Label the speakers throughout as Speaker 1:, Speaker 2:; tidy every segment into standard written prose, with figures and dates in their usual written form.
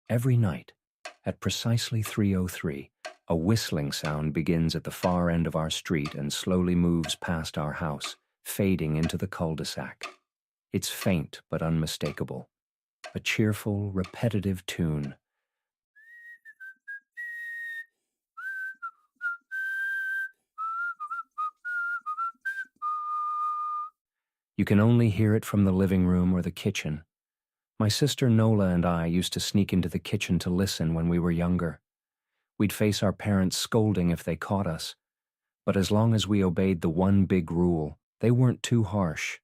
Speaker 1: Every night, at precisely 3:03, a whistling sound begins at the far end of our street and slowly moves past our house, fading into the cul-de-sac. It's faint but unmistakable. A cheerful, repetitive tune. You can only hear it from the living room or the kitchen. My sister Nola and I used to sneak into the kitchen to listen when we were younger. We'd face our parents scolding if they caught us. But as long as we obeyed the one big rule, they weren't too harsh.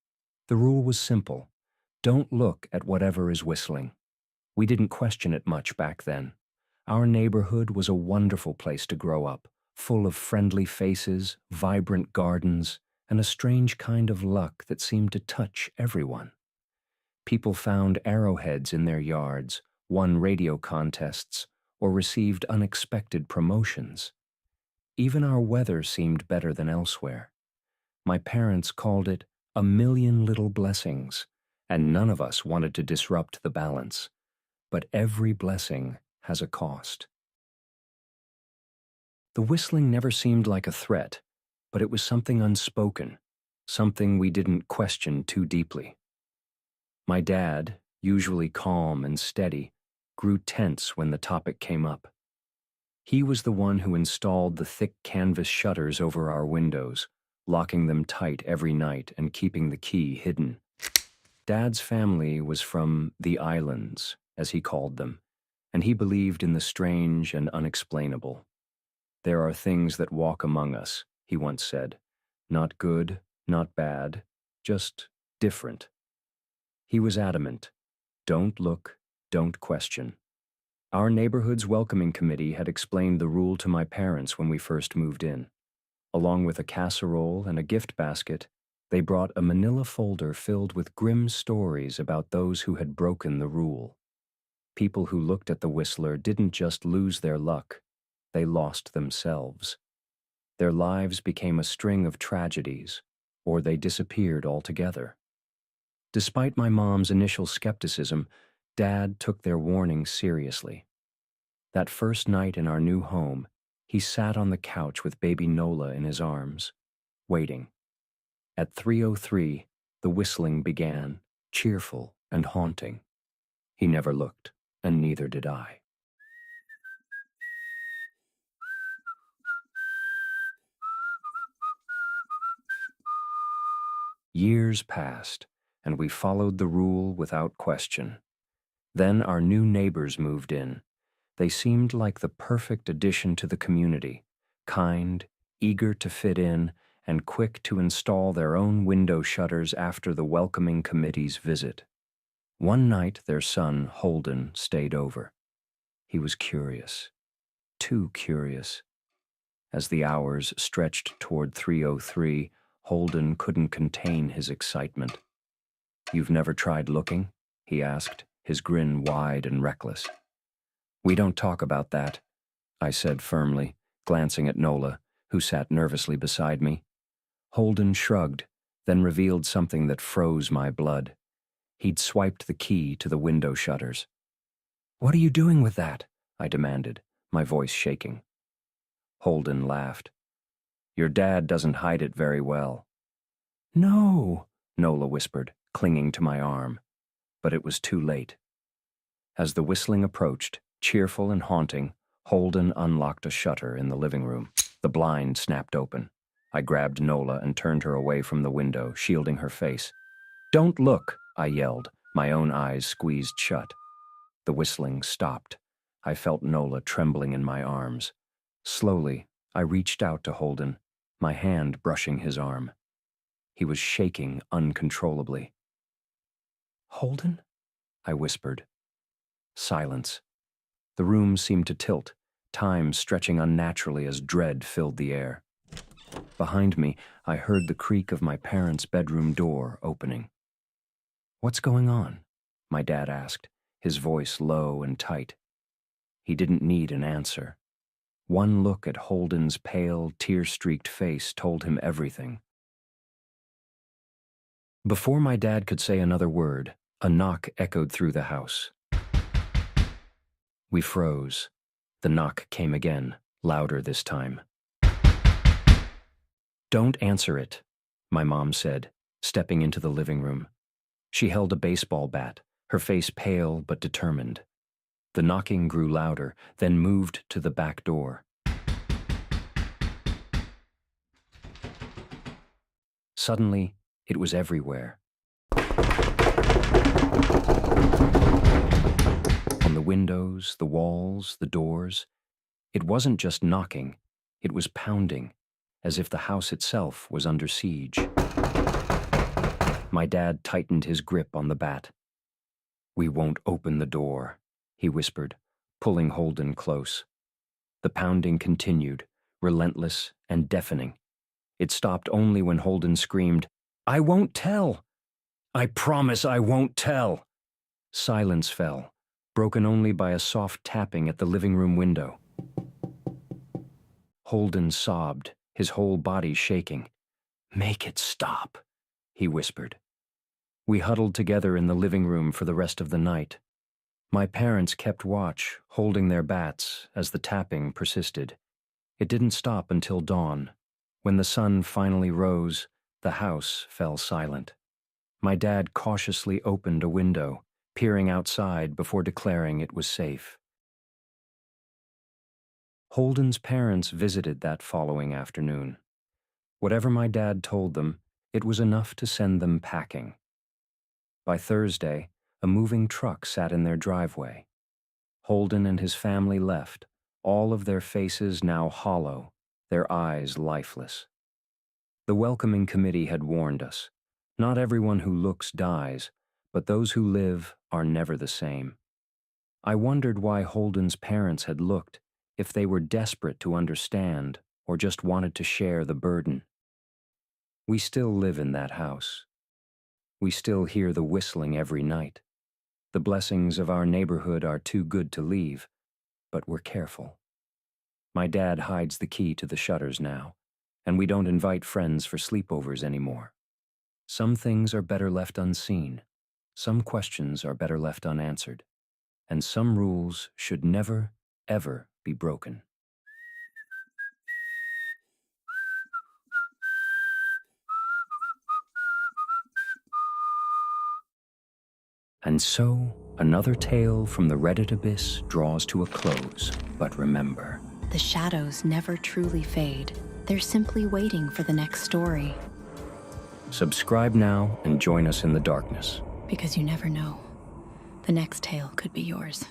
Speaker 1: The rule was simple. Don't look at whatever is whistling. We didn't question it much back then. Our neighborhood was a wonderful place to grow up, full of friendly faces, vibrant gardens, and a strange kind of luck that seemed to touch everyone. People found arrowheads in their yards, won radio contests, or received unexpected promotions. Even our weather seemed better than elsewhere. My parents called it a million little blessings, and none of us wanted to disrupt the balance. But every blessing has a cost. The whistling never seemed like a threat, but it was something unspoken, something we didn't question too deeply. My dad, usually calm and steady, grew tense when the topic came up. He was the one who installed the thick canvas shutters over our windows, locking them tight every night and keeping the key hidden. Dad's family was from the islands, as he called them, and he believed in the strange and unexplainable. There are things that walk among us, he once said. Not good, not bad, just different. He was adamant. Don't look, don't question. Our neighborhood's welcoming committee had explained the rule to my parents when we first moved in. Along with a casserole and a gift basket, they brought a manila folder filled with grim stories about those who had broken the rule. People who looked at the whistler didn't just lose their luck, they lost themselves. Their lives became a string of tragedies, or they disappeared altogether. Despite my mom's initial skepticism, Dad took their warning seriously. That first night in our new home, he sat on the couch with baby Nola in his arms, waiting. At 3:03, the whistling began, cheerful and haunting. He never looked, and neither did I. Years passed, and we followed the rule without question. Then our new neighbors moved in. They seemed like the perfect addition to the community, kind, eager to fit in, and quick to install their own window shutters after the welcoming committee's visit. One night their son, Holden, stayed over. He was curious, too curious. As the hours stretched toward 3:03, Holden couldn't contain his excitement. "You've never tried looking?" he asked, his grin wide and reckless. "We don't talk about that," I said firmly, glancing at Nola, who sat nervously beside me. Holden shrugged, then revealed something that froze my blood. He'd swiped the key to the window shutters. "What are you doing with that?" I demanded, my voice shaking. Holden laughed. "Your dad doesn't hide it very well." "No," Nola whispered, clinging to my arm. But it was too late. As the whistling approached, cheerful and haunting, Holden unlocked a shutter in the living room. The blind snapped open. I grabbed Nola and turned her away from the window, shielding her face. "Don't look," I yelled, my own eyes squeezed shut. The whistling stopped. I felt Nola trembling in my arms. Slowly, I reached out to Holden, my hand brushing his arm. He was shaking uncontrollably. "Holden?" I whispered. Silence. The room seemed to tilt, time stretching unnaturally as dread filled the air. Behind me, I heard the creak of my parents' bedroom door opening. "What's going on?" my dad asked, his voice low and tight. He didn't need an answer. One look at Holden's pale, tear-streaked face told him everything. Before my dad could say another word, a knock echoed through the house. We froze. The knock came again, louder this time. "Don't answer it," my mom said, stepping into the living room. She held a baseball bat, her face pale but determined. The knocking grew louder, then moved to the back door. Suddenly, it was everywhere. On the windows, the walls, the doors. It wasn't just knocking, it was pounding, as if the house itself was under siege. My dad tightened his grip on the bat. "We won't open the door," he whispered, pulling Holden close. The pounding continued, relentless and deafening. It stopped only when Holden screamed, "I won't tell! I promise I won't tell!" Silence fell, broken only by a soft tapping at the living room window. Holden sobbed, his whole body shaking. "Make it stop," he whispered. We huddled together in the living room for the rest of the night. My parents kept watch, holding their bats as the tapping persisted. It didn't stop until dawn. When the sun finally rose, the house fell silent. My dad cautiously opened a window, peering outside before declaring it was safe. Holden's parents visited that following afternoon. Whatever my dad told them, it was enough to send them packing. By Thursday, a moving truck sat in their driveway. Holden and his family left, all of their faces now hollow, their eyes lifeless. The welcoming committee had warned us. Not everyone who looks dies, but those who live are never the same. I wondered why Holden's parents had looked, if they were desperate to understand or just wanted to share the burden. We still live in that house. We still hear the whistling every night. The blessings of our neighborhood are too good to leave, but we're careful. My dad hides the key to the shutters now, and we don't invite friends for sleepovers anymore. Some things are better left unseen, some questions are better left unanswered, and some rules should never, ever be broken. And so, another tale from the Reddit abyss draws to a close. But remember,
Speaker 2: the shadows never truly fade. They're simply waiting for the next story.
Speaker 1: Subscribe now and join us in the darkness.
Speaker 2: Because you never know. The next tale could be yours.